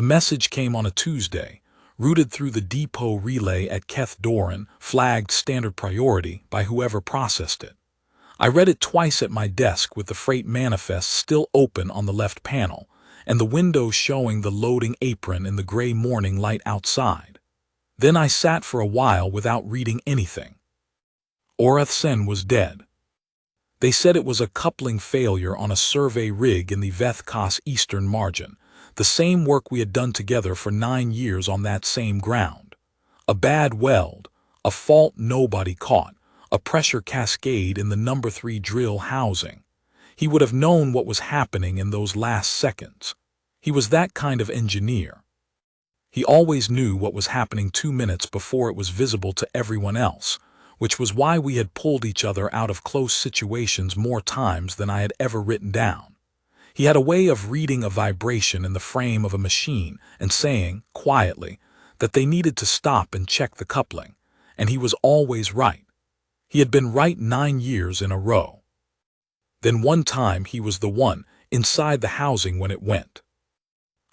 The message came on a Tuesday, routed through the depot relay at Keth Doran, flagged standard priority by whoever processed it. I read it twice at my desk with the freight manifest still open on the left panel, and the window showing the loading apron in the gray morning light outside. Then I sat for a while without reading anything. Orathsen was dead. They said it was a coupling failure on a survey rig in the Vethkos eastern margin, the same work we had done together for 9 years on that same ground. A bad weld, a fault nobody caught, a pressure cascade in the number 3 drill housing. He would have known what was happening in those last seconds. He was that kind of engineer. He always knew what was happening 2 minutes before it was visible to everyone else, which was why we had pulled each other out of close situations more times than I had ever written down. He had a way of reading a vibration in the frame of a machine and saying, quietly, that they needed to stop and check the coupling, and he was always right. He had been right 9 years in a row. Then one time he was the one inside the housing when it went.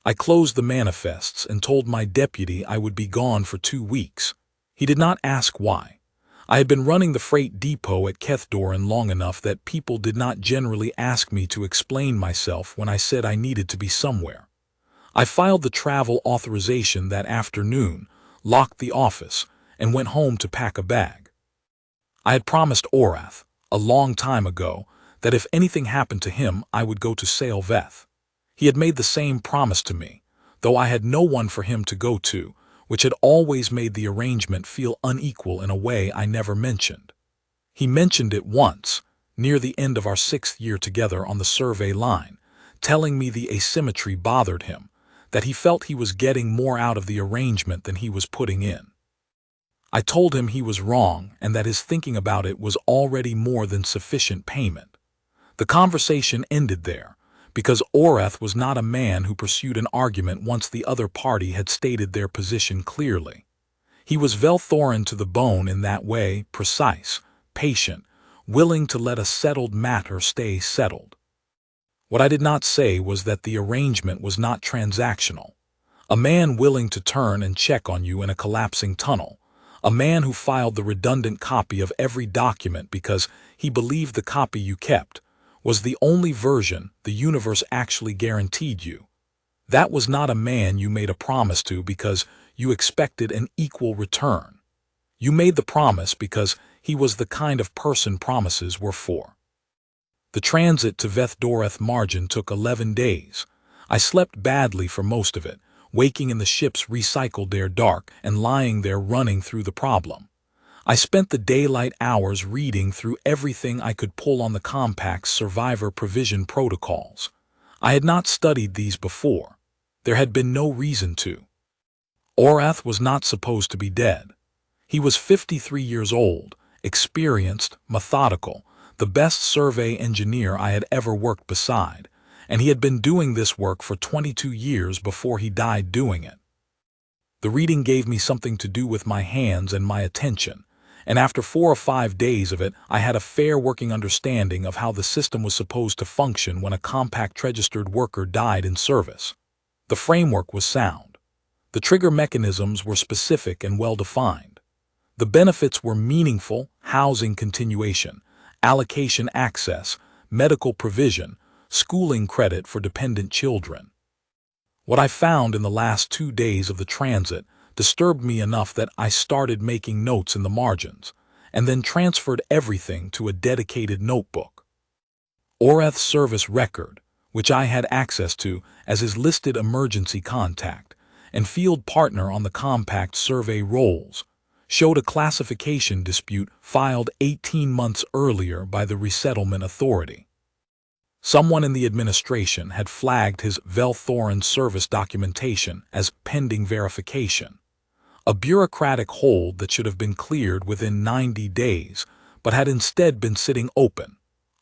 I closed the manifests and told my deputy I would be gone for 2 weeks. He did not ask why. I had been running the freight depot at Kethdoran long enough that people did not generally ask me to explain myself when I said I needed to be somewhere. I filed the travel authorization that afternoon, locked the office, and went home to pack a bag. I had promised Orath, a long time ago, that if anything happened to him I would go to Salveth. He had made the same promise to me, though I had no one for him to go to, which had always made the arrangement feel unequal in a way I never mentioned. He mentioned it once, near the end of our 6th year together on the survey line, telling me the asymmetry bothered him, that he felt he was getting more out of the arrangement than he was putting in. I told him he was wrong and that his thinking about it was already more than sufficient payment. The conversation ended there, because Orath was not a man who pursued an argument once the other party had stated their position clearly. He was Velthoran to the bone in that way, precise, patient, willing to let a settled matter stay settled. What I did not say was that the arrangement was not transactional. A man willing to turn and check on you in a collapsing tunnel, a man who filed the redundant copy of every document because he believed the copy you kept was the only version the universe actually guaranteed you. That was not a man you made a promise to because you expected an equal return. You made the promise because he was the kind of person promises were for. The transit to Vethdoreth margin took 11 days. I slept badly for most of it, waking in the ship's recycled air dark and lying there running through the problem. I spent the daylight hours reading through everything I could pull on the compact's survivor provision protocols. I had not studied these before. There had been no reason to. Orath was not supposed to be dead. He was 53 years old, experienced, methodical, the best survey engineer I had ever worked beside, and he had been doing this work for 22 years before he died doing it. The reading gave me something to do with my hands and my attention, and after 4 or 5 days of it I had a fair working understanding of how the system was supposed to function when a compact registered worker died in service. The framework was sound. The trigger mechanisms were specific and well-defined. The benefits were meaningful: housing continuation, allocation access, medical provision, schooling credit for dependent children. What I found in the last 2 days of the transit disturbed me enough that I started making notes in the margins, and then transferred everything to a dedicated notebook. Orath's service record, which I had access to as his listed emergency contact and field partner on the compact survey rolls, showed a classification dispute filed 18 months earlier by the Resettlement Authority. Someone in the administration had flagged his Velthoran service documentation as pending verification, a bureaucratic hold that should have been cleared within 90 days, but had instead been sitting open,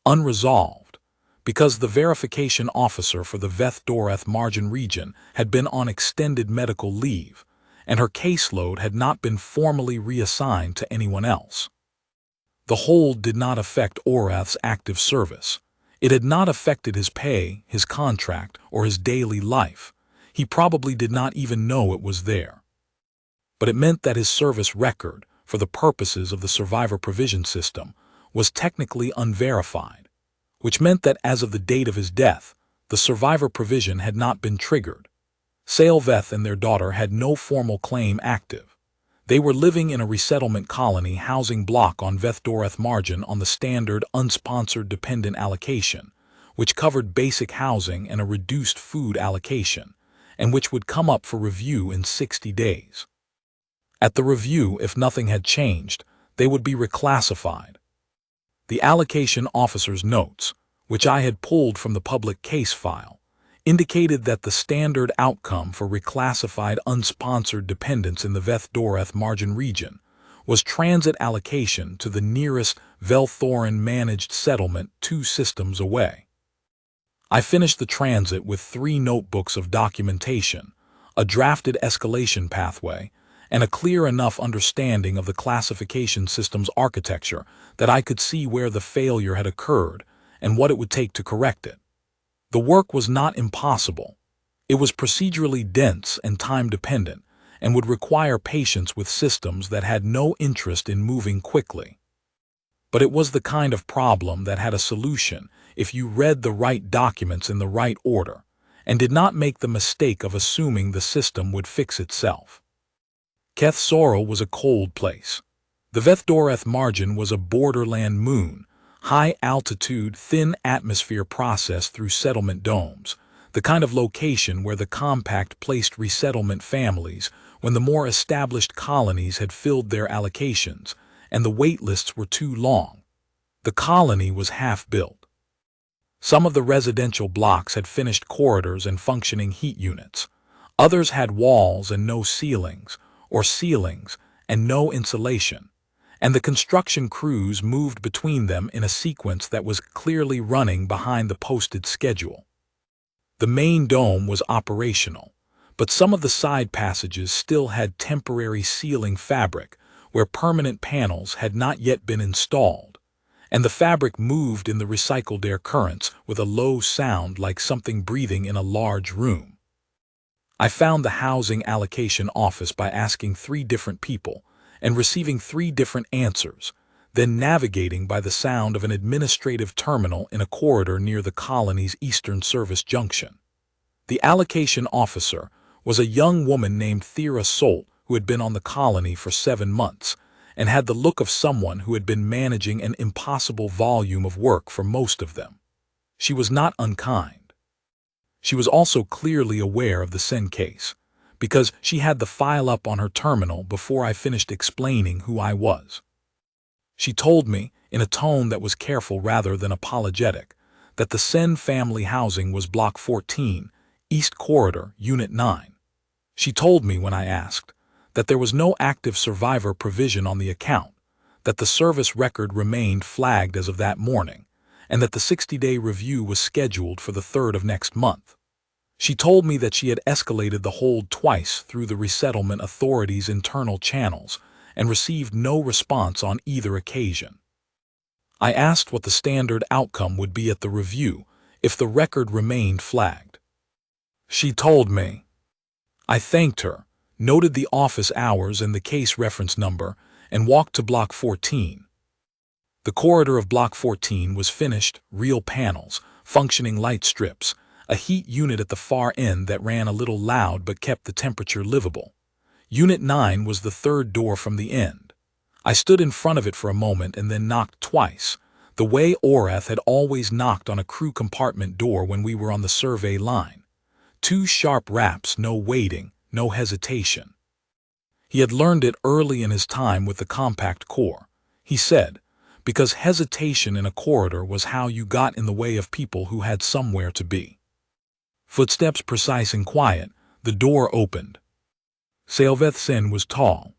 unresolved, because the verification officer for the Vethdoreth margin region had been on extended medical leave, and her caseload had not been formally reassigned to anyone else. The hold did not affect Orath's active service. It had not affected his pay, his contract, or his daily life. He probably did not even know it was there. But it meant that his service record, for the purposes of the survivor provision system, was technically unverified, which meant that as of the date of his death, the survivor provision had not been triggered. Salveth and their daughter had no formal claim active. They were living in a resettlement colony housing block on Vethdoreth margin on the standard unsponsored dependent allocation, which covered basic housing and a reduced food allocation, and which would come up for review in 60 days. At the review, if nothing had changed, they would be reclassified. The allocation officer's notes, which I had pulled from the public case file, indicated that the standard outcome for reclassified unsponsored dependents in the Vethdoreth margin region was transit allocation to the nearest Velthorin-managed settlement 2 systems away. I finished the transit with 3 notebooks of documentation, a drafted escalation pathway, and a clear enough understanding of the classification system's architecture that I could see where the failure had occurred and what it would take to correct it. The work was not impossible. It was procedurally dense and time-dependent, and would require patience with systems that had no interest in moving quickly. But it was the kind of problem that had a solution if you read the right documents in the right order, and did not make the mistake of assuming the system would fix itself. Keth Sorrel was a cold place. The Vethdoreth margin was a borderland moon, high-altitude, thin-atmosphere process through settlement domes, the kind of location where the compact placed resettlement families when the more established colonies had filled their allocations and the wait lists were too long. The colony was half-built. Some of the residential blocks had finished corridors and functioning heat units. Others had walls and no ceilings, or ceilings and no insulation, and the construction crews moved between them in a sequence that was clearly running behind the posted schedule. The main dome was operational, but some of the side passages still had temporary ceiling fabric where permanent panels had not yet been installed, and the fabric moved in the recycled air currents with a low sound like something breathing in a large room. I found the housing allocation office by asking 3 different people and receiving 3 different answers, then navigating by the sound of an administrative terminal in a corridor near the colony's Eastern Service Junction. The allocation officer was a young woman named Thera Solt who had been on the colony for 7 months and had the look of someone who had been managing an impossible volume of work for most of them. She was not unkind. She was also clearly aware of the Sen case, because she had the file up on her terminal before I finished explaining who I was. She told me, in a tone that was careful rather than apologetic, that the Sen family housing was Block 14, East Corridor, Unit 9. She told me when I asked that there was no active survivor provision on the account, that the service record remained flagged as of that morning, and that the 60-day review was scheduled for the 3rd of next month. She told me that she had escalated the hold twice through the resettlement authorities' internal channels and received no response on either occasion. I asked what the standard outcome would be at the review if the record remained flagged. She told me. I thanked her, noted the office hours and the case reference number, and walked to Block 14. The corridor of Block 14 was finished, real panels, functioning light strips, a heat unit at the far end that ran a little loud but kept the temperature livable. Unit 9 was the 3rd door from the end. I stood in front of it for a moment and then knocked twice, the way Orath had always knocked on a crew compartment door when we were on the survey line. 2 sharp raps, no waiting, no hesitation. He had learned it early in his time with the compact core, he said, because hesitation in a corridor was how you got in the way of people who had somewhere to be. Footsteps precise and quiet, the door opened. Salveth Sen was tall.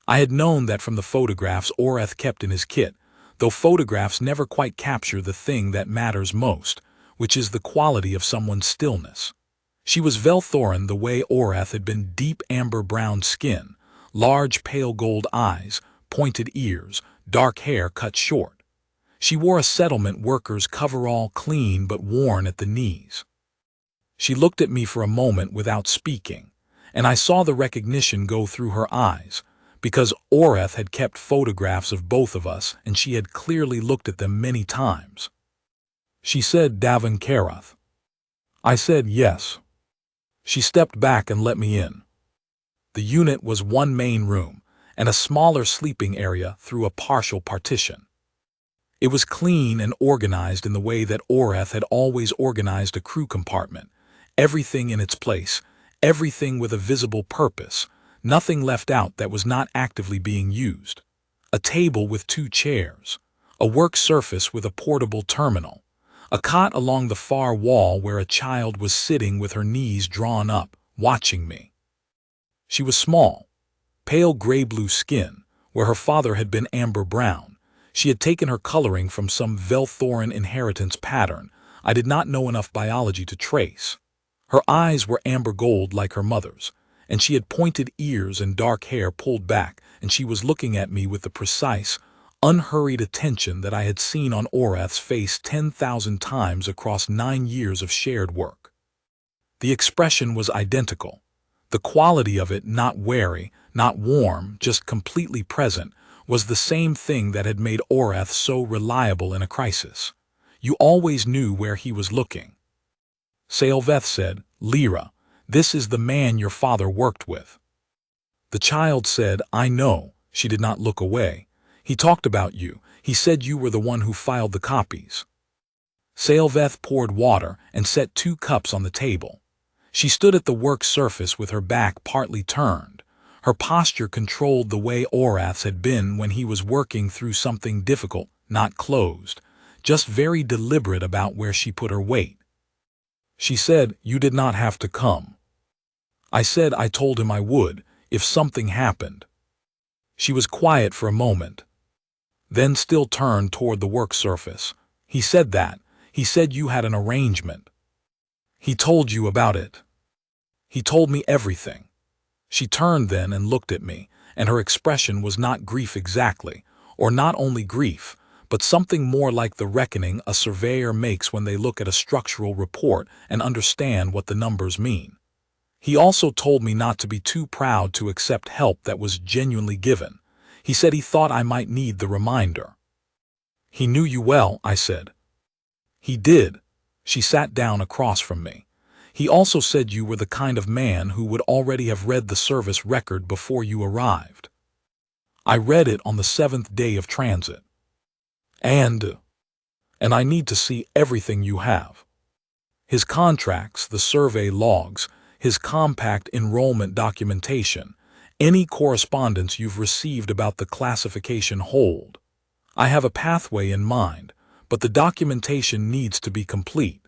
I had known that from the photographs Orath kept in his kit, though photographs never quite capture the thing that matters most, which is the quality of someone's stillness. She was Velthorin the way Orath had been, deep amber-brown skin, large pale gold eyes, pointed ears, dark hair cut short. She wore a settlement worker's coverall, clean but worn at the knees. She looked at me for a moment without speaking, and I saw the recognition go through her eyes, because Oreth had kept photographs of both of us and she had clearly looked at them many times. She said, "Davin Karath." I said, "Yes." She stepped back and let me in. The unit was one main room and a smaller sleeping area through a partial partition. It was clean and organized in the way that Oreth had always organized a crew compartment, everything in its place, everything with a visible purpose, nothing left out that was not actively being used. A table with 2 chairs, a work surface with a portable terminal, a cot along the far wall where a child was sitting with her knees drawn up, watching me. She was small, pale gray-blue skin, where her father had been amber-brown. She had taken her coloring from some Velthoran inheritance pattern I did not know enough biology to trace. Her eyes were amber gold like her mother's, and she had pointed ears and dark hair pulled back, and she was looking at me with the precise, unhurried attention that I had seen on Oreth's face 10,000 times across 9 years of shared work. The expression was identical. The quality of it, not wary, not warm, just completely present, was the same thing that had made Oreth so reliable in a crisis. You always knew where he was looking. Salveth said, "Lyra, this is the man your father worked with." The child said, "I know." She did not look away. "He talked about you. He said you were the one who filed the copies." Salveth poured water and set 2 cups on the table. She stood at the work surface with her back partly turned. Her posture controlled the way Oreth's had been when he was working through something difficult, not closed, just very deliberate about where she put her weight. She said, "You did not have to come." I said I told him I would, if something happened. She was quiet for a moment, then still turned toward the work surface. "He said that. He said you had an arrangement. He told you about it. He told me everything." She turned then and looked at me, and her expression was not grief exactly, or not only grief, but something more like the reckoning a surveyor makes when they look at a structural report and understand what the numbers mean. He also told me not to be too proud to accept help that was genuinely given. He said he thought I might need the reminder. "He knew you well," I said. "He did." She sat down across from me. "He also said you were the kind of man who would already have read the service record before you arrived." "I read it on the 7th day of transit. And I need to see everything you have. His contracts, the survey logs, his compact enrollment documentation, any correspondence you've received about the classification hold. I have a pathway in mind, but the documentation needs to be complete."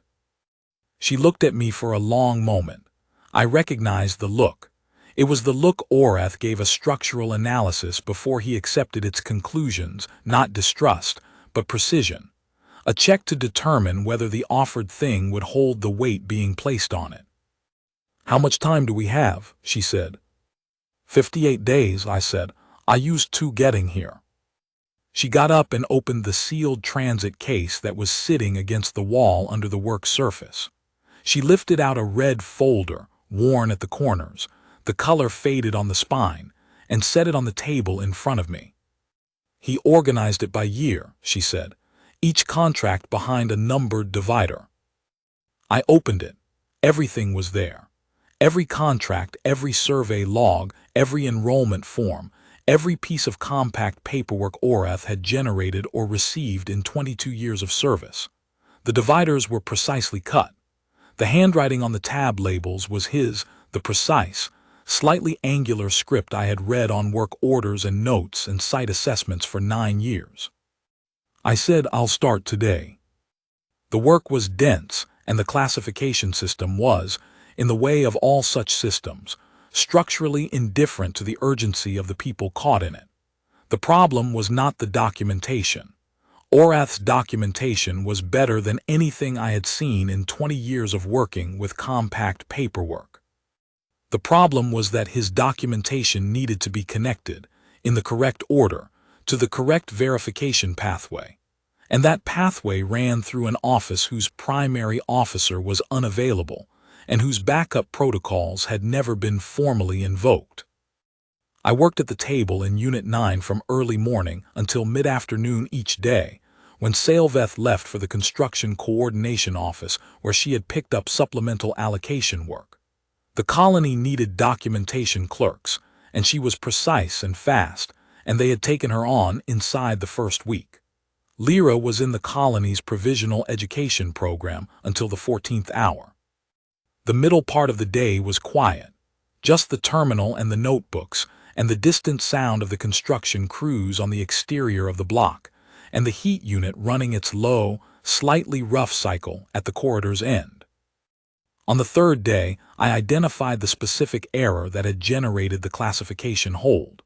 She looked at me for a long moment. I recognized the look. It was the look Oreth gave a structural analysis before he accepted its conclusions, not distrust, but precision. A check to determine whether the offered thing would hold the weight being placed on it. "How much time do we have?" she said. 58 days, I said. "I used 2 getting here." She got up and opened the sealed transit case that was sitting against the wall under the work surface. She lifted out a red folder, worn at the corners, the color faded on the spine, and set it on the table in front of me. "He organized it by year," she said, "each contract behind a numbered divider." I opened it. Everything was there. Every contract, every survey log, every enrollment form, every piece of compact paperwork Oreth had generated or received in 22 years of service. The dividers were precisely cut. The handwriting on the tab labels was his, the precise, slightly angular script I had read on work orders and notes and site assessments for 9 years. I said, "I'll start today." The work was dense, and the classification system was, in the way of all such systems, structurally indifferent to the urgency of the people caught in it. The problem was not the documentation. Oreth's documentation was better than anything I had seen in 20 years of working with compact paperwork. The problem was that his documentation needed to be connected, in the correct order, to the correct verification pathway. And that pathway ran through an office whose primary officer was unavailable, and whose backup protocols had never been formally invoked. I worked at the table in Unit 9 from early morning until mid-afternoon each day, when Salveth left for the construction coordination office where she had picked up supplemental allocation work. The colony needed documentation clerks, and she was precise and fast, and they had taken her on inside the first week. Lyra was in the colony's provisional education program until the 14th hour. The middle part of the day was quiet, just the terminal and the notebooks, and the distant sound of the construction crews on the exterior of the block, and the heat unit running its low, slightly rough cycle at the corridor's end. On the third day, I identified the specific error that had generated the classification hold.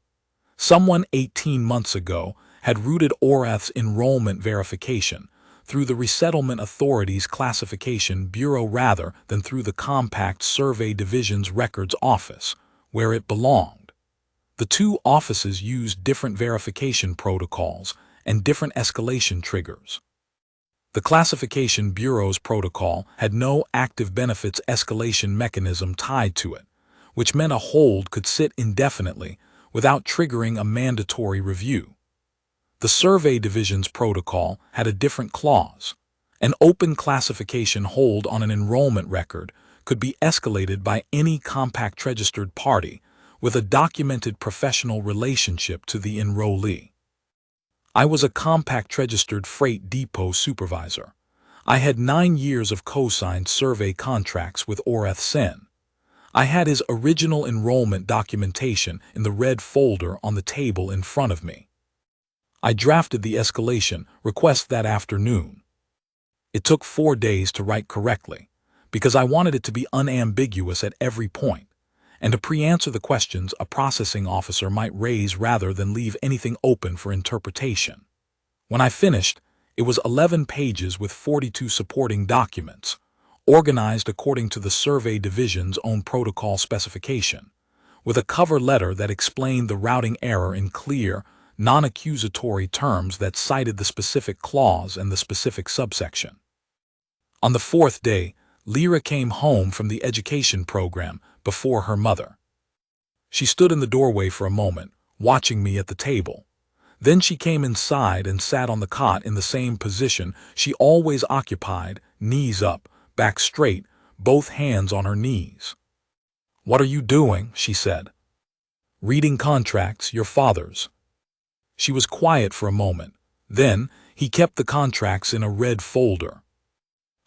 Someone 18 months ago had routed Oreth's enrollment verification through the Resettlement Authority's Classification Bureau rather than through the Compact Survey Division's Records Office, where it belonged. The two offices used different verification protocols and different escalation triggers. The Classification Bureau's protocol had no active benefits escalation mechanism tied to it, which meant a hold could sit indefinitely without triggering a mandatory review. The Survey Division's protocol had a different clause. An open classification hold on an enrollment record could be escalated by any compact-registered party with a documented professional relationship to the enrollee. I was a compact-registered freight depot supervisor. I had 9 years of co-signed survey contracts with Oreth Sen. I had his original enrollment documentation in the red folder on the table in front of me. I drafted the escalation request that afternoon. It took 4 days to write correctly, because I wanted it to be unambiguous at every point, and to pre-answer the questions a processing officer might raise rather than leave anything open for interpretation. When I finished, it was 11 pages with 42 supporting documents, organized according to the Survey Division's own protocol specification, with a cover letter that explained the routing error in clear, non-accusatory terms that cited the specific clause and the specific subsection. On the 4th day, Lyra came home from the education program before her mother. She stood in the doorway for a moment, watching me at the table. Then she came inside and sat on the cot in the same position she always occupied, knees up, back straight, both hands on her knees. "What are you doing?" she said. "Reading contracts, your father's." She was quiet for a moment. Then he kept the contracts in a red folder.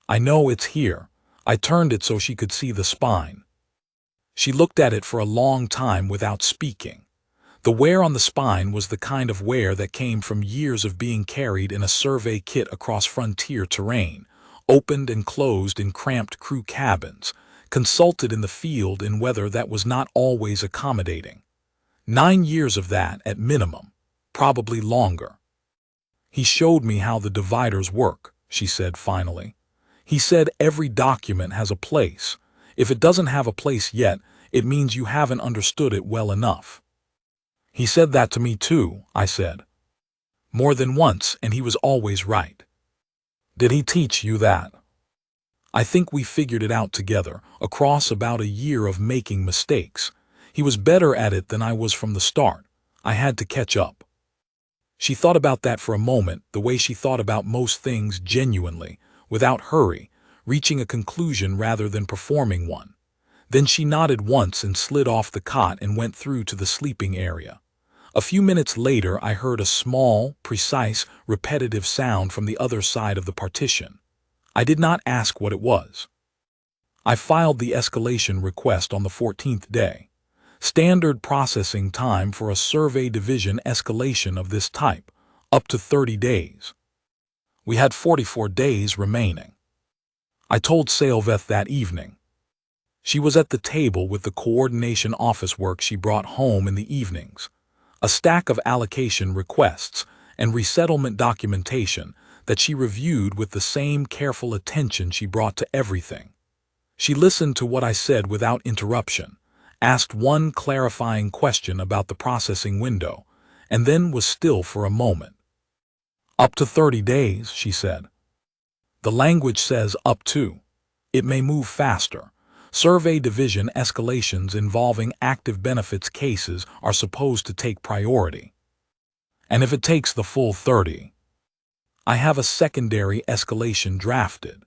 "I know it's here." I turned it so she could see the spine. She looked at it for a long time without speaking. The wear on the spine was the kind of wear that came from years of being carried in a survey kit across frontier terrain, opened and closed in cramped crew cabins, consulted in the field in weather that was not always accommodating. 9 years of that at minimum, probably longer. "He showed me how the dividers work," she said finally. "He said every document has a place. If it doesn't have a place yet, it means you haven't understood it well enough." "He said that to me too," I said. "More than once, and he was always right." "Did he teach you that?" "I think we figured it out together, across about a year of making mistakes. He was better at it than I was from the start. I had to catch up." She thought about that for a moment, the way she thought about most things genuinely, without hurry, reaching a conclusion rather than performing one. Then she nodded once and slid off the cot and went through to the sleeping area. A few minutes later, I heard a small, precise, repetitive sound from the other side of the partition. I did not ask what it was. I filed the escalation request on the 14th day. Standard processing time for a Survey Division escalation of this type, up to 30 days. We had 44 days remaining. I told Salveth that evening. She was at the table with the coordination office work she brought home in the evenings, a stack of allocation requests and resettlement documentation that she reviewed with the same careful attention she brought to everything. She listened to what I said without interruption, asked one clarifying question about the processing window, and then was still for a moment. "Up to 30 days, she said. "The language says up to. It may move faster, Survey division escalations involving active benefits cases are supposed to take priority. And if it takes the full 30, I have a secondary escalation drafted.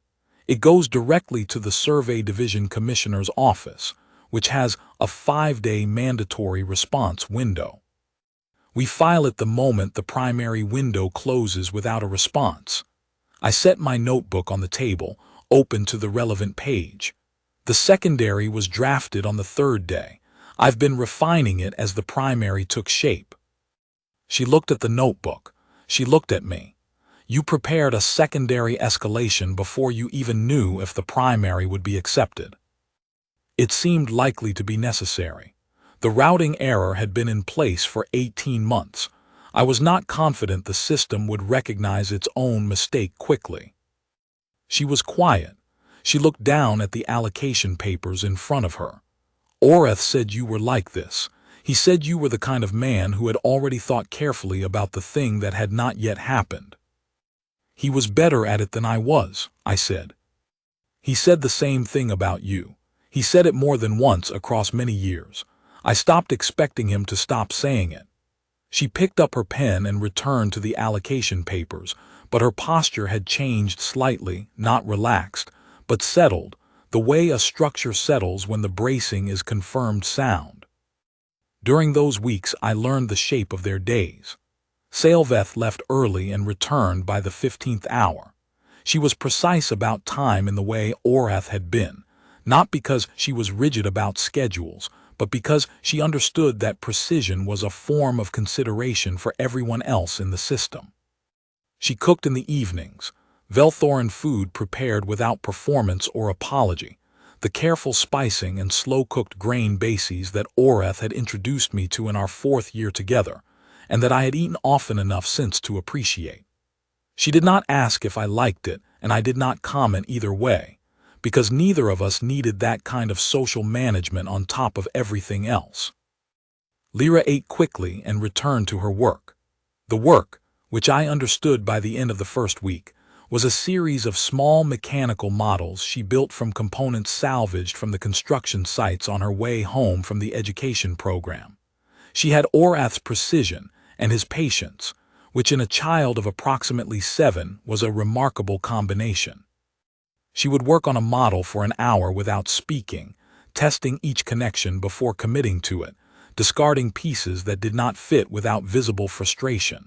It goes directly to the Survey Division Commissioner's office, which has a 5-day mandatory response window. We file it the moment the primary window closes without a response. I set my notebook on the table, open to the relevant page. The secondary was drafted on the 3rd day. I've been refining it as the primary took shape. She looked at the notebook. She looked at me. You prepared a secondary escalation before you even knew if the primary would be accepted. It seemed likely to be necessary. The routing error had been in place for 18 months. I was not confident the system would recognize its own mistake quickly. She was quiet. She looked down at the allocation papers in front of her. Oreth said you were like this. He said you were the kind of man who had already thought carefully about the thing that had not yet happened. He was better at it than I was, I said. He said the same thing about you. He said it more than once across many years. I stopped expecting him to stop saying it. She picked up her pen and returned to the allocation papers, but her posture had changed slightly, not relaxed, but settled, the way a structure settles when the bracing is confirmed sound. During those weeks I learned the shape of their days. Salveth left early and returned by the 15th hour. She was precise about time in the way Oreth had been, not because she was rigid about schedules, but because she understood that precision was a form of consideration for everyone else in the system. She cooked in the evenings, Velthoran food prepared without performance or apology, the careful spicing and slow-cooked grain bases that Oreth had introduced me to in our 4th year together, and that I had eaten often enough since to appreciate. She did not ask if I liked it, and I did not comment either way, because neither of us needed that kind of social management on top of everything else. Lyra ate quickly and returned to her work. The work, which I understood by the end of the 1st week, was a series of small mechanical models she built from components salvaged from the construction sites on her way home from the education program. She had Oreth's precision and his patience, which in a child of approximately 7 was a remarkable combination. She would work on a model for an hour without speaking, testing each connection before committing to it, discarding pieces that did not fit without visible frustration.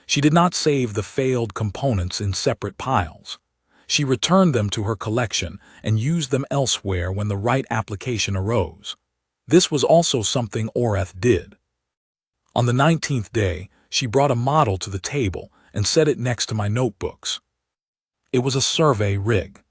She did not save the failed components in separate piles. She returned them to her collection and used them elsewhere when the right application arose. This was also something Oreth did. On the 19th day, she brought a model to the table and set it next to my notebooks. It was a survey rig.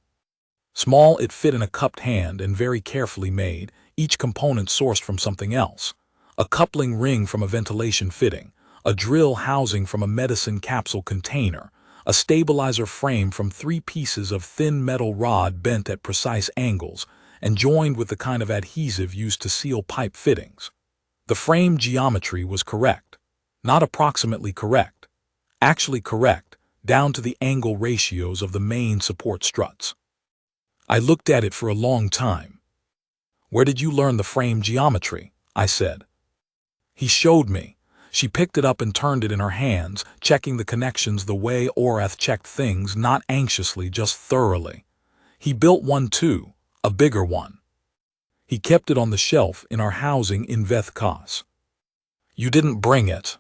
Small, it fit in a cupped hand and very carefully made, each component sourced from something else. A coupling ring from a ventilation fitting, a drill housing from a medicine capsule container, a stabilizer frame from 3 pieces of thin metal rod bent at precise angles and joined with the kind of adhesive used to seal pipe fittings. The frame geometry was correct, not approximately correct, actually correct, down to the angle ratios of the main support struts. I looked at it for a long time. "Where did you learn the frame geometry?" I said. He showed me. She picked it up and turned it in her hands, checking the connections the way Oreth checked things, not anxiously, just thoroughly. He built one too, a bigger one. He kept it on the shelf in our housing in Vethkos. "You didn't bring it."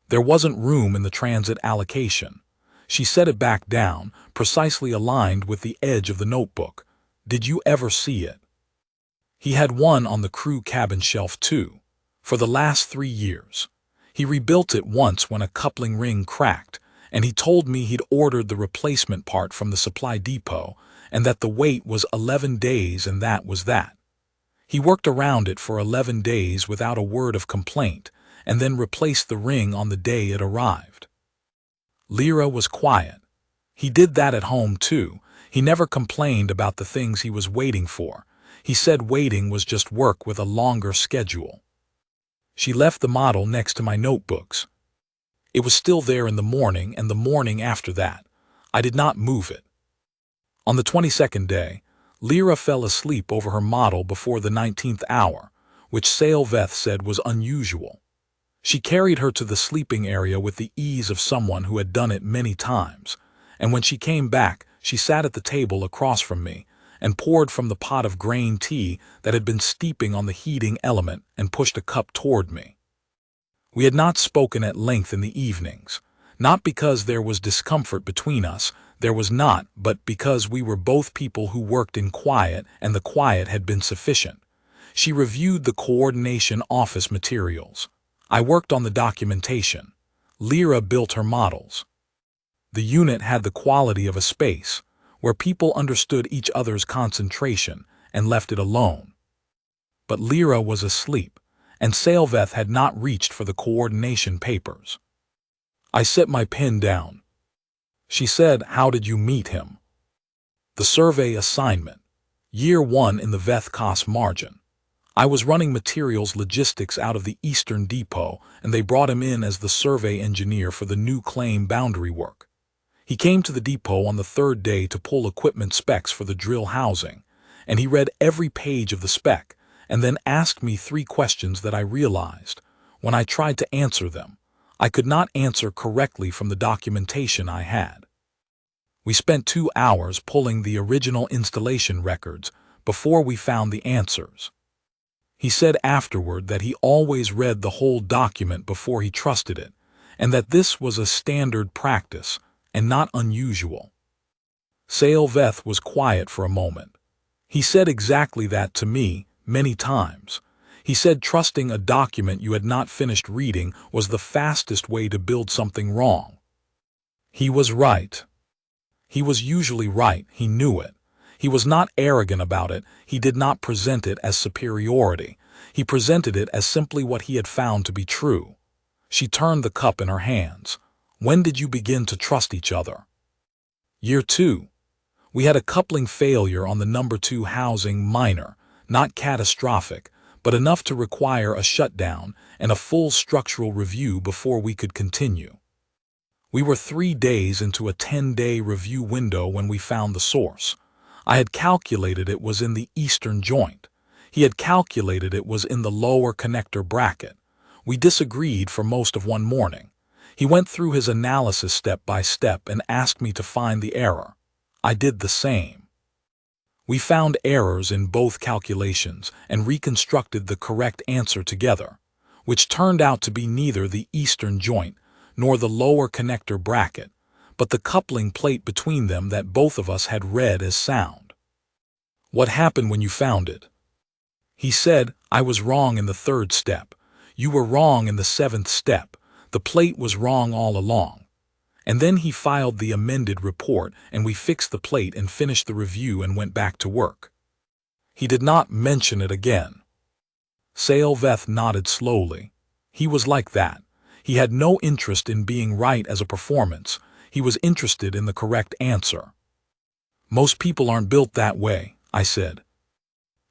There wasn't room in the transit allocation. She set it back down, precisely aligned with the edge of the notebook. "Did you ever see it?" He had one on the crew cabin shelf too, for the last 3 years. He rebuilt it once when a coupling ring cracked, and he told me he'd ordered the replacement part from the supply depot and that the wait was 11 days and that was that. He worked around it for 11 days without a word of complaint and then replaced the ring on the day it arrived. Lyra was quiet. He did that at home too. He never complained about the things he was waiting for. He said waiting was just work with a longer schedule. She left the model next to my notebooks. It was still there in the morning and the morning after that. I did not move it. On the 22nd day, Lyra fell asleep over her model before the 19th hour, which Salvage said was unusual. She carried her to the sleeping area with the ease of someone who had done it many times, and when she came back, she sat at the table across from me and poured from the pot of grain tea that had been steeping on the heating element and pushed a cup toward me. We had not spoken at length in the evenings, not because there was discomfort between us, there was not, but because we were both people who worked in quiet and the quiet had been sufficient. She reviewed the coordination office materials. I worked on the documentation. Lyra built her models. The unit had the quality of a space where people understood each other's concentration and left it alone. But Lyra was asleep, and Salvage had not reached for the coordination papers. I set my pen down. She said, "How did you meet him?" The survey assignment. Year 1 in the Vethkos margin. I was running materials logistics out of the Eastern Depot, and they brought him in as the survey engineer for the new claim boundary work. He came to the depot on the 3rd day to pull equipment specs for the drill housing, and he read every page of the spec and then asked me 3 questions that I realized, when I tried to answer them, I could not answer correctly from the documentation I had. We spent 2 hours pulling the original installation records before we found the answers. He said afterward that he always read the whole document before he trusted it, and that this was a standard practice and not unusual. Salvage was quiet for a moment. He said exactly that to me many times. He said trusting a document you had not finished reading was the fastest way to build something wrong. He was right. He was usually right, he knew it. He was not arrogant about it, he did not present it as superiority. He presented it as simply what he had found to be true. She turned the cup in her hands. When did you begin to trust each other? Year 2. We had a coupling failure on the number 2 housing, minor, not catastrophic, but enough to require a shutdown and a full structural review before we could continue. We were 3 days into a 10-day review window when we found the source. I had calculated it was in the eastern joint. He had calculated it was in the lower connector bracket. We disagreed for most of one morning. He went through his analysis step by step and asked me to find the error. I did the same. We found errors in both calculations and reconstructed the correct answer together, which turned out to be neither the eastern joint nor the lower connector bracket, but the coupling plate between them that both of us had read as sound. What happened when you found it? He said, I was wrong in the 3rd step. You were wrong in the 7th step. The plate was wrong all along. And then he filed the amended report and we fixed the plate and finished the review and went back to work. He did not mention it again. Salvage nodded slowly. He was like that. He had no interest in being right as a performance. He was interested in the correct answer. Most people aren't built that way, I said.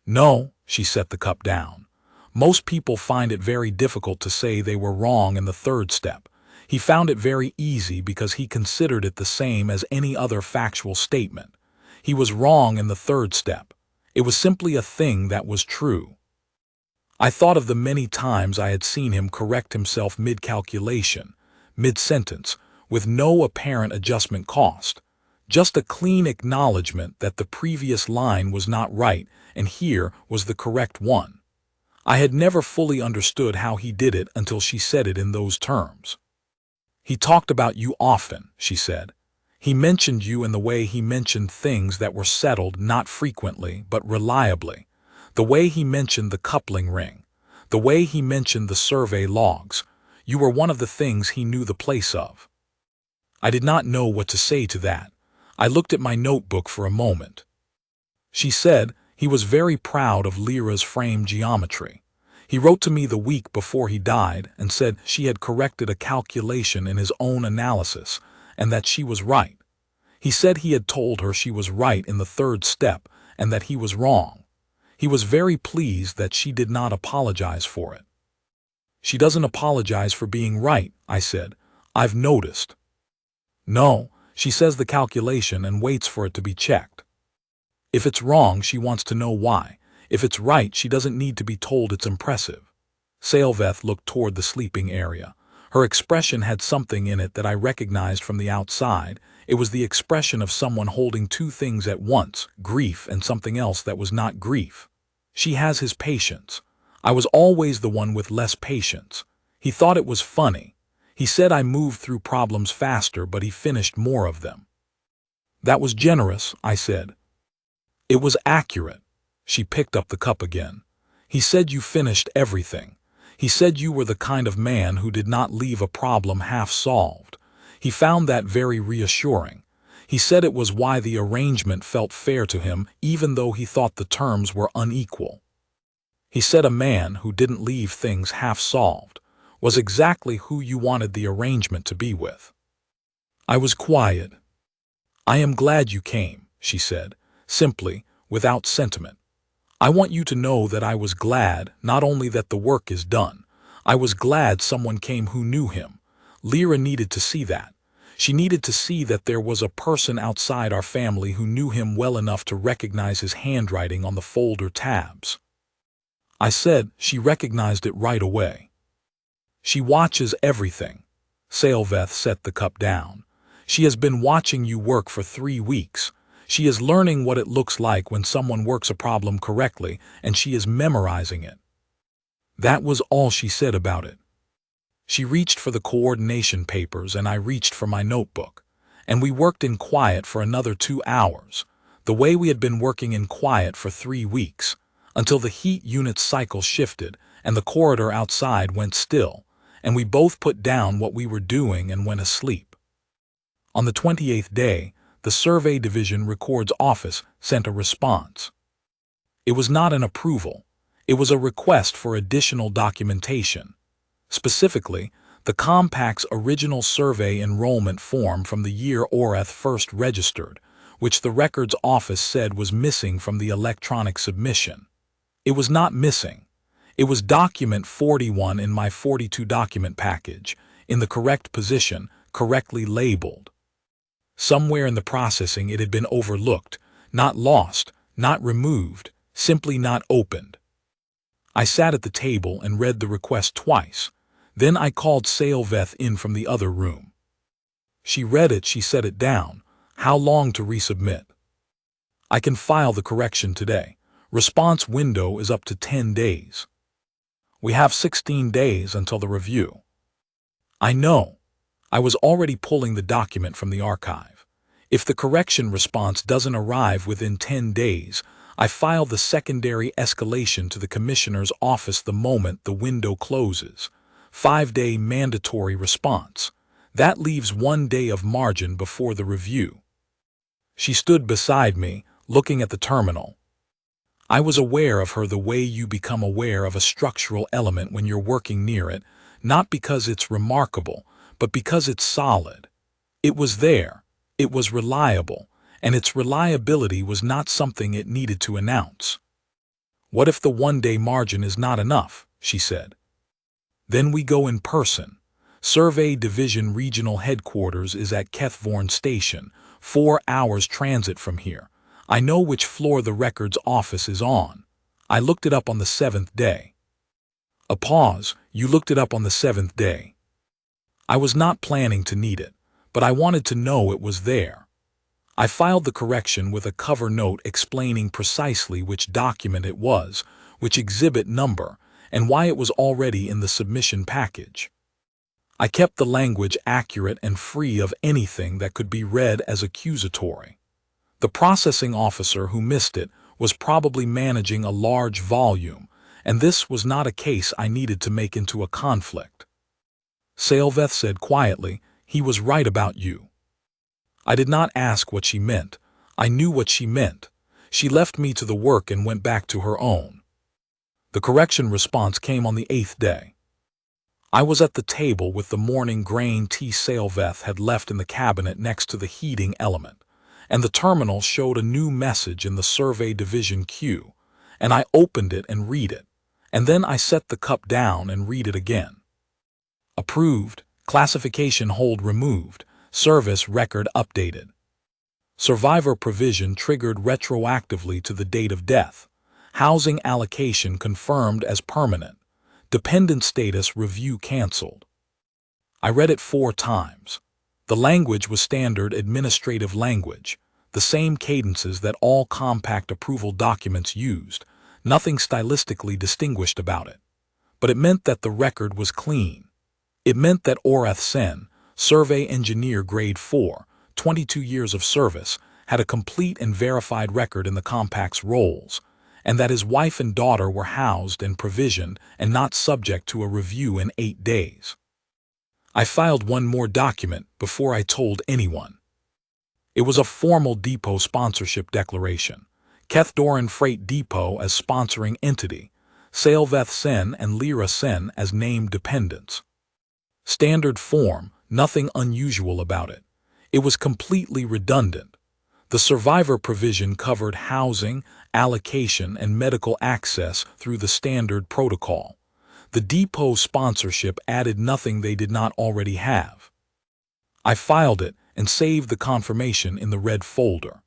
No, she set the cup down. Most people find it very difficult to say they were wrong in the 3rd step. He found it very easy because he considered it the same as any other factual statement. He was wrong in the 3rd step. It was simply a thing that was true. I thought of the many times I had seen him correct himself mid-calculation, mid-sentence, with no apparent adjustment cost. Just a clean acknowledgement that the previous line was not right and here was the correct one. I had never fully understood how he did it until she said it in those terms. He talked about you often, she said. He mentioned you in the way he mentioned things that were settled not frequently but reliably. The way he mentioned the coupling ring. The way he mentioned the survey logs. You were one of the things he knew the place of. I did not know what to say to that. I looked at my notebook for a moment. She said he was very proud of Lyra's frame geometry. He wrote to me the week before he died and said she had corrected a calculation in his own analysis and that she was right. He said he had told her she was right in the 3rd step and that he was wrong. He was very pleased that she did not apologize for it. She doesn't apologize for being right, I said. I've noticed. No, she says the calculation and waits for it to be checked. If it's wrong, she wants to know why. If it's right, she doesn't need to be told it's impressive. Salveth looked toward the sleeping area. Her expression had something in it that I recognized from the outside. It was the expression of someone holding two things at once, grief and something else that was not grief. She has his patience. I was always the one with less patience. He thought it was funny. He said I moved through problems faster, but he finished more of them. That was generous, I said. It was accurate. She picked up the cup again. He said you finished everything. He said you were the kind of man who did not leave a problem half solved. He found that very reassuring. He said it was why the arrangement felt fair to him, even though he thought the terms were unequal. He said a man who didn't leave things half solved was exactly who you wanted the arrangement to be with. I was quiet. I am glad you came, she said, simply, without sentiment. I want you to know that I was glad not only that the work is done, I was glad someone came who knew him. Lyra needed to see that. She needed to see that there was a person outside our family who knew him well enough to recognize his handwriting on the folder tabs. I said she recognized it right away. She watches everything. Salveth set the cup down. She has been watching you work for 3 weeks. She is learning what it looks like when someone works a problem correctly, and she is memorizing it. That was all she said about it. She reached for the coordination papers and I reached for my notebook, and we worked in quiet for another 2 hours, the way we had been working in quiet for 3 weeks, until the heat unit cycle shifted and the corridor outside went still, and we both put down what we were doing and went asleep. On the 28th day, the Survey Division Records Office sent a response. It was not an approval. It was a request for additional documentation. Specifically, the Compact's original survey enrollment form from the year Oreth first registered, which the Records Office said was missing from the electronic submission. It was not missing. It was document 41 in my 42 document package, in the correct position, correctly labeled. Somewhere in the processing it had been overlooked, not lost, not removed, simply not opened. I sat at the table and read the request twice. Then I called Salveth in from the other room. She read it, she set it down. How long to resubmit? I can file the correction today. Response window is up to 10 days. We have 16 days until the review. I know. I was already pulling the document from the archive. If the correction response doesn't arrive within 10 days, I file the secondary escalation to the Commissioner's office the moment the window closes. 5-day mandatory response. That leaves 1 day of margin before the review. She stood beside me, looking at the terminal. I was aware of her the way you become aware of a structural element when you're working near it, not because it's remarkable, but because it's solid. It was there, it was reliable, and its reliability was not something it needed to announce. What if the 1-day margin is not enough, she said. Then we go in person. Survey Division Regional Headquarters is at Kethvorn Station, 4 hours transit from here. I know which floor the records office is on. I looked it up on the 7th day. A pause. You looked it up on the 7th day. I was not planning to need it, but I wanted to know it was there. I filed the correction with a cover note explaining precisely which document it was, which exhibit number, and why it was already in the submission package. I kept the language accurate and free of anything that could be read as accusatory. The processing officer who missed it was probably managing a large volume, and this was not a case I needed to make into a conflict. Salveth said quietly, he was right about you. I did not ask what she meant. I knew what she meant. She left me to the work and went back to her own. The correction response came on the 8th day. I was at the table with the morning grain tea Salveth had left in the cabinet next to the heating element, and the terminal showed a new message in the Survey Division queue, and I opened it and read it, and then I set the cup down and read it again. Approved, classification hold removed, service record updated. Survivor provision triggered retroactively to the date of death. Housing allocation confirmed as permanent. Dependent status review canceled. I read it 4 times. The language was standard administrative language, the same cadences that all compact approval documents used, nothing stylistically distinguished about it. But it meant that the record was clean. It meant that Orath Sen, survey engineer grade 4, 22 years of service, had a complete and verified record in the compact's rolls, and that his wife and daughter were housed and provisioned and not subject to a review in 8 days. I filed one more document before I told anyone. It was a formal depot sponsorship declaration. Keth Doran Freight Depot as sponsoring entity, Salveth Sen and Lyra Sen as named dependents. Standard form, nothing unusual about it. It was completely redundant. The survivor provision covered housing, allocation, and medical access through the standard protocol. The depot sponsorship added nothing they did not already have. I filed it and saved the confirmation in the red folder.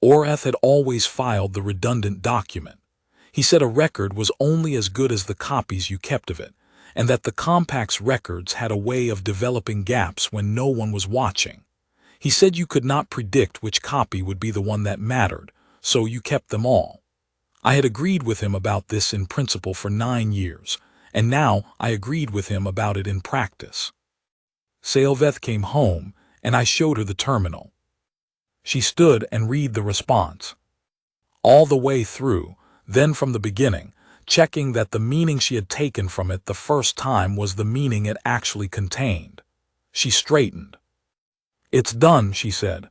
Orath had always filed the redundant document. He said a record was only as good as the copies you kept of it, and that the compact's records had a way of developing gaps when no one was watching. He said you could not predict which copy would be the one that mattered, so you kept them all. I had agreed with him about this in principle for 9 years, and now I agreed with him about it in practice. Salveth came home, and I showed her the terminal. She stood and read the response. All the way through, then from the beginning, checking that the meaning she had taken from it the first time was the meaning it actually contained. She straightened. "It's done," she said.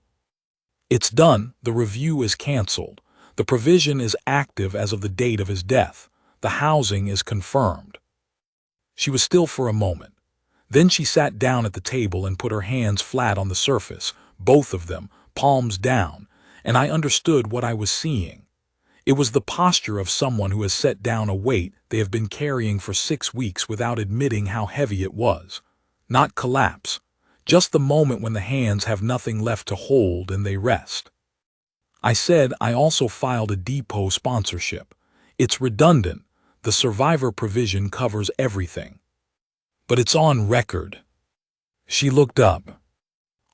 "It's done, the review is canceled. The provision is active as of the date of his death. The housing is confirmed." She was still for a moment. Then she sat down at the table and put her hands flat on the surface, both of them, palms down, and I understood what I was seeing. It was the posture of someone who has set down a weight they have been carrying for 6 weeks without admitting how heavy it was. Not collapse, just the moment when the hands have nothing left to hold and they rest. I said I also filed a depot sponsorship. It's redundant. The survivor provision covers everything. But it's on record. She looked up.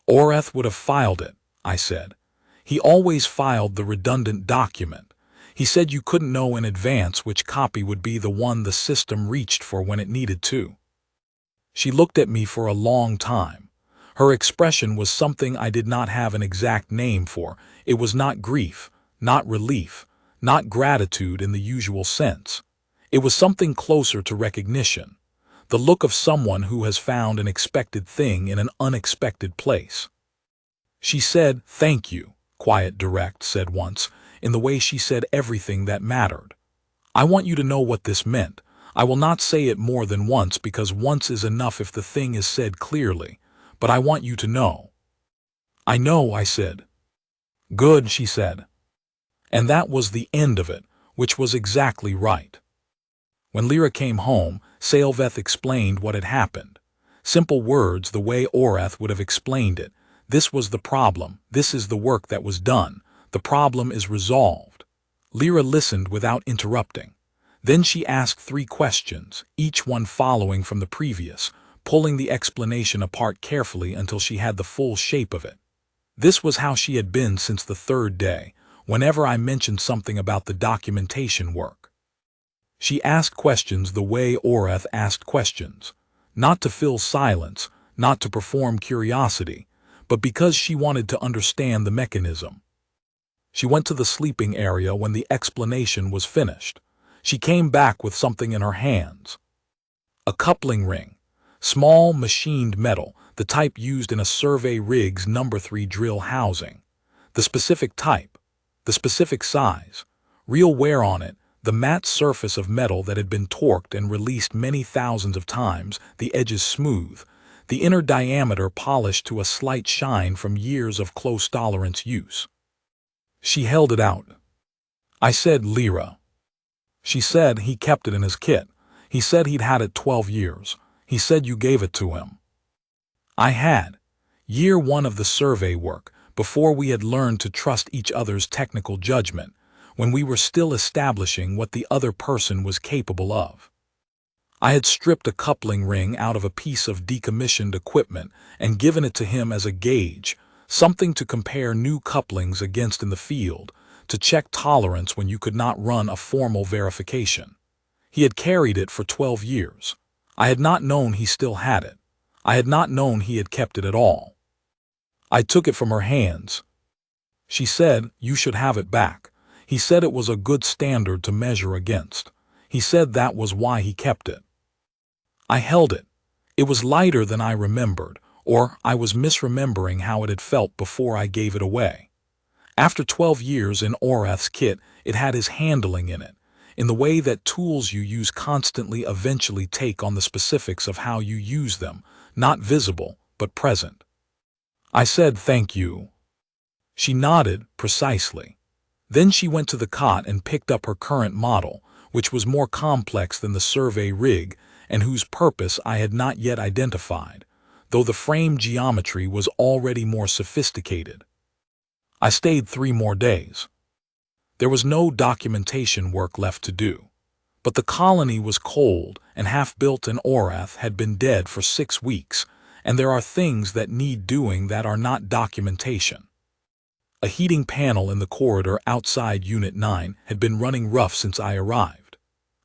Orath would have filed it, I said. He always filed the redundant document. He said you couldn't know in advance which copy would be the one the system reached for when it needed to. She looked at me for a long time. Her expression was something I did not have an exact name for. It was not grief, not relief, not gratitude in the usual sense. It was something closer to recognition, the look of someone who has found an expected thing in an unexpected place. She said, "Thank you," quiet direct said once, in the way she said everything that mattered. "I want you to know what this meant. I will not say it more than once because once is enough if the thing is said clearly, but I want you to know." "I know," I said. "Good," she said. And that was the end of it, which was exactly right. When Lyra came home, Salveth explained what had happened. Simple words the way Orath would have explained it. This was the problem. This is the work that was done. The problem is resolved. Lyra listened without interrupting. Then she asked 3 questions, each one following from the previous, pulling the explanation apart carefully until she had the full shape of it. This was how she had been since the 3rd day, whenever I mentioned something about the documentation work. She asked questions the way Orath asked questions, not to fill silence, not to perform curiosity, but because she wanted to understand the mechanism. She went to the sleeping area when the explanation was finished. She came back with something in her hands. A coupling ring, small machined metal, the type used in a survey rig's No. 3 drill housing. The specific type, the specific size, real wear on it, the matte surface of metal that had been torqued and released many thousands of times, the edges smooth, the inner diameter polished to a slight shine from years of close tolerance use. She held it out. I said, "Lyra." She said he kept it in his kit. He said he'd had it 12 years. He said you gave it to him. I had. Year 1 of the survey work, before we had learned to trust each other's technical judgment, when we were still establishing what the other person was capable of. I had stripped a coupling ring out of a piece of decommissioned equipment and given it to him as a gauge, something to compare new couplings against in the field, to check tolerance when you could not run a formal verification. He had carried it for 12 years. I had not known he still had it. I had not known he had kept it at all. I took it from her hands. She said, "You should have it back." He said it was a good standard to measure against. He said that was why he kept it. I held it. It was lighter than I remembered, or I was misremembering how it had felt before I gave it away. After 12 years in Orath's kit, it had his handling in it, in the way that tools you use constantly eventually take on the specifics of how you use them, not visible, but present. I said, "Thank you." She nodded, precisely. Then she went to the cot and picked up her current model, which was more complex than the survey rig, and whose purpose I had not yet identified, though the frame geometry was already more sophisticated. I stayed 3 more days. There was no documentation work left to do. But the colony was cold and half-built, and Orath had been dead for 6 weeks, and there are things that need doing that are not documentation. A heating panel in the corridor outside Unit 9 had been running rough since I arrived.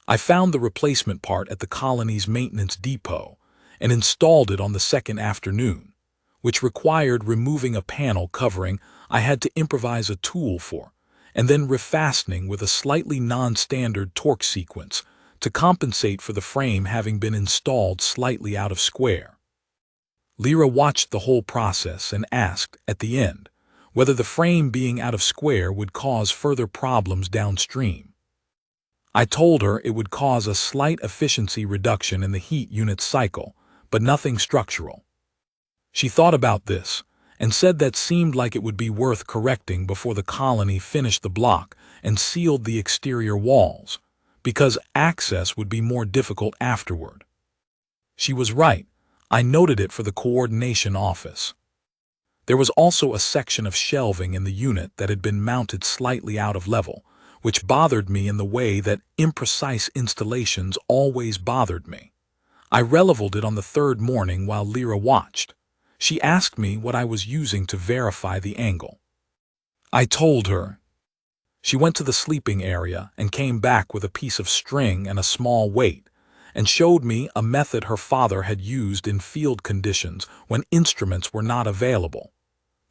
I found the replacement part at the colony's maintenance depot and installed it on the second afternoon, which required removing a panel covering I had to improvise a tool for, and then refastening with a slightly non-standard torque sequence to compensate for the frame having been installed slightly out of square. Lyra watched the whole process and asked, at the end, whether the frame being out of square would cause further problems downstream. I told her it would cause a slight efficiency reduction in the heat unit cycle, but nothing structural. She thought about this and said that seemed like it would be worth correcting before the colony finished the block and sealed the exterior walls, because access would be more difficult afterward. She was right. I noted it for the coordination office. There was also a section of shelving in the unit that had been mounted slightly out of level, which bothered me in the way that imprecise installations always bothered me. I releveled it on the 3rd morning while Lyra watched. She asked me what I was using to verify the angle. I told her. She went to the sleeping area and came back with a piece of string and a small weight, and showed me a method her father had used in field conditions when instruments were not available.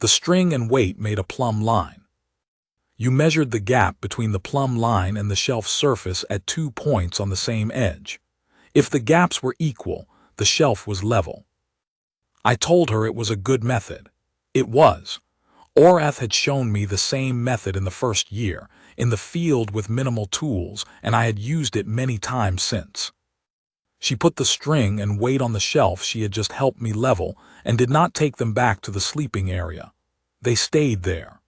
The string and weight made a plumb line. You measured the gap between the plumb line and the shelf surface at 2 points on the same edge. If the gaps were equal, the shelf was level. I told her it was a good method. It was. Orath had shown me the same method in the first year, in the field with minimal tools, and I had used it many times since. She put the string and weight on the shelf she had just helped me level and did not take them back to the sleeping area. They stayed there.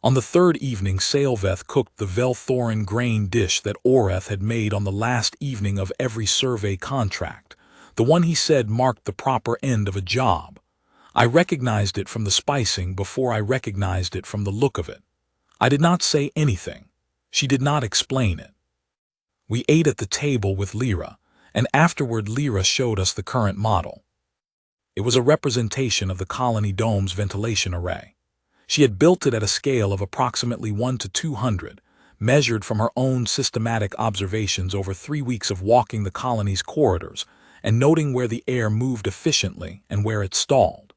On the 3rd evening, Salveth cooked the Velthorin grain dish that Orath had made on the last evening of every survey contract, the one he said marked the proper end of a job. I recognized it from the spicing before I recognized it from the look of it. I did not say anything. She did not explain it. We ate at the table with Lyra, and afterward Lyra showed us the current model. It was a representation of the colony dome's ventilation array. She had built it at a scale of approximately 1 to 200, measured from her own systematic observations over 3 weeks of walking the colony's corridors and noting where the air moved efficiently and where it stalled.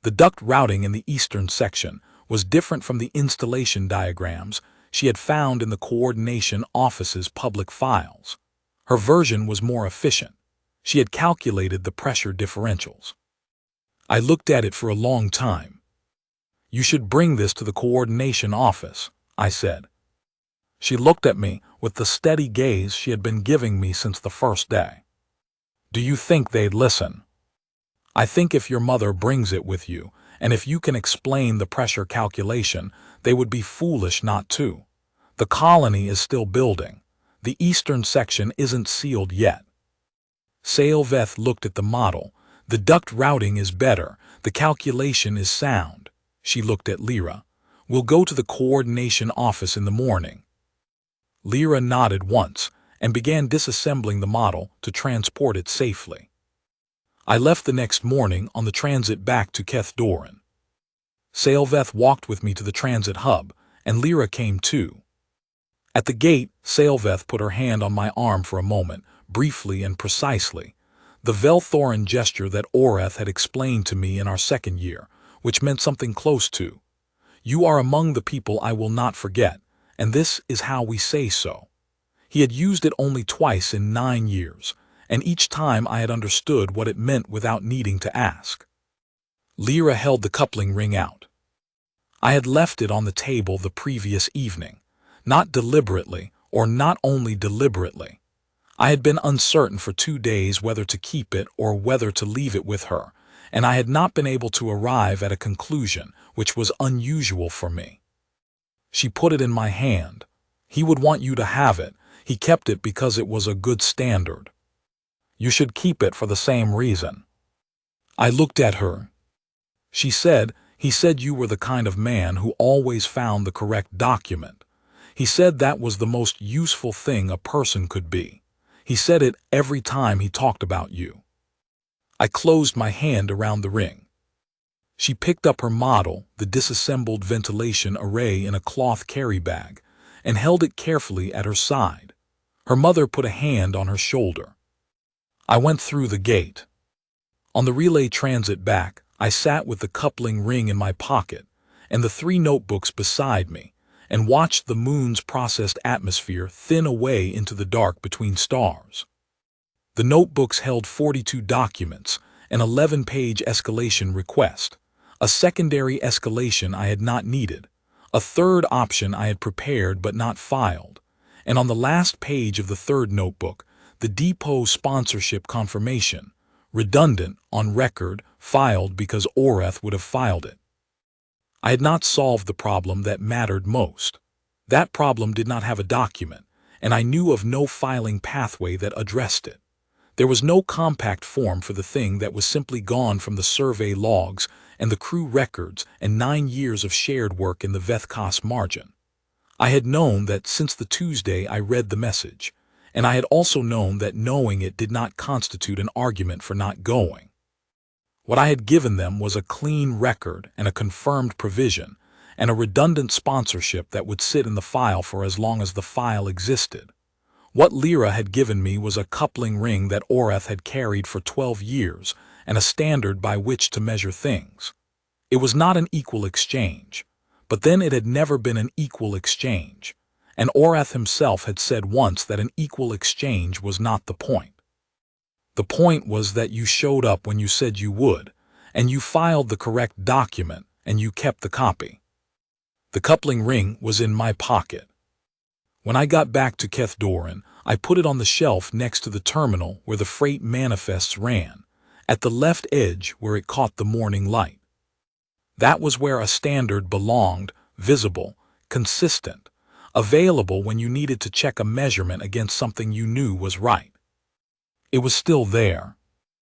The duct routing in the eastern section was different from the installation diagrams she had found in the coordination office's public files. Her version was more efficient. She had calculated the pressure differentials. I looked at it for a long time. "You should bring this to the coordination office," I said. She looked at me with the steady gaze she had been giving me since the first day. "Do you think they'd listen?" "I think if your mother brings it with you, and if you can explain the pressure calculation, they would be foolish not to. The colony is still building. The eastern section isn't sealed yet." Salveth looked at the model. "The duct routing is better. The calculation is sound. She looked at Lyra. "We'll go to the coordination office in the morning." Lyra nodded once and began disassembling the model to transport it safely. I left the next morning on the transit back to Keth Doran. Salveth walked with me to the transit hub, and Lyra came too. At the gate, Salveth put her hand on my arm for a moment, briefly and precisely, the Velthoran gesture that Oreth had explained to me in our second year, which meant something close to, "You are among the people I will not forget, and this is how we say so." He had used it only twice in 9 years, and each time I had understood what it meant without needing to ask. Lyra held the coupling ring out. I had left it on the table the previous evening, not deliberately, or not only deliberately. I had been uncertain for 2 days whether to keep it or whether to leave it with her, and I had not been able to arrive at a conclusion, which was unusual for me. She put it in my hand. "He would want you to have it. He kept it because it was a good standard. You should keep it for the same reason." I looked at her. She said, "He said you were the kind of man who always found the correct document. He said that was the most useful thing a person could be. He said it every time he talked about you." I closed my hand around the ring. She picked up her model, the disassembled ventilation array, in a cloth carry bag, and held it carefully at her side. Her mother put a hand on her shoulder. I went through the gate. On the relay transit back, I sat with the coupling ring in my pocket and the 3 notebooks beside me, and watched the moon's processed atmosphere thin away into the dark between stars. The notebooks held 42 documents, an 11-page escalation request, a secondary escalation I had not needed, a third option I had prepared but not filed, and on the last page of the third notebook, the depot sponsorship confirmation, redundant, on record, filed because Oreth would have filed it. I had not solved the problem that mattered most. That problem did not have a document, and I knew of no filing pathway that addressed it. There was no compact form for the thing that was simply gone from the survey logs and the crew records and 9 years of shared work in the Vethkos margin. I had known that since the Tuesday I read the message, and I had also known that knowing it did not constitute an argument for not going. What I had given them was a clean record and a confirmed provision, and a redundant sponsorship that would sit in the file for as long as the file existed. What Lyra had given me was a coupling ring that Oreth had carried for 12 years and a standard by which to measure things. It was not an equal exchange, but then it had never been an equal exchange, and Oreth himself had said once that an equal exchange was not the point. The point was that you showed up when you said you would, and you filed the correct document, and you kept the copy. The coupling ring was in my pocket. When I got back to Keth Doran, I put it on the shelf next to the terminal where the freight manifests ran, at the left edge where it caught the morning light. That was where a standard belonged, visible, consistent, available when you needed to check a measurement against something you knew was right. It was still there.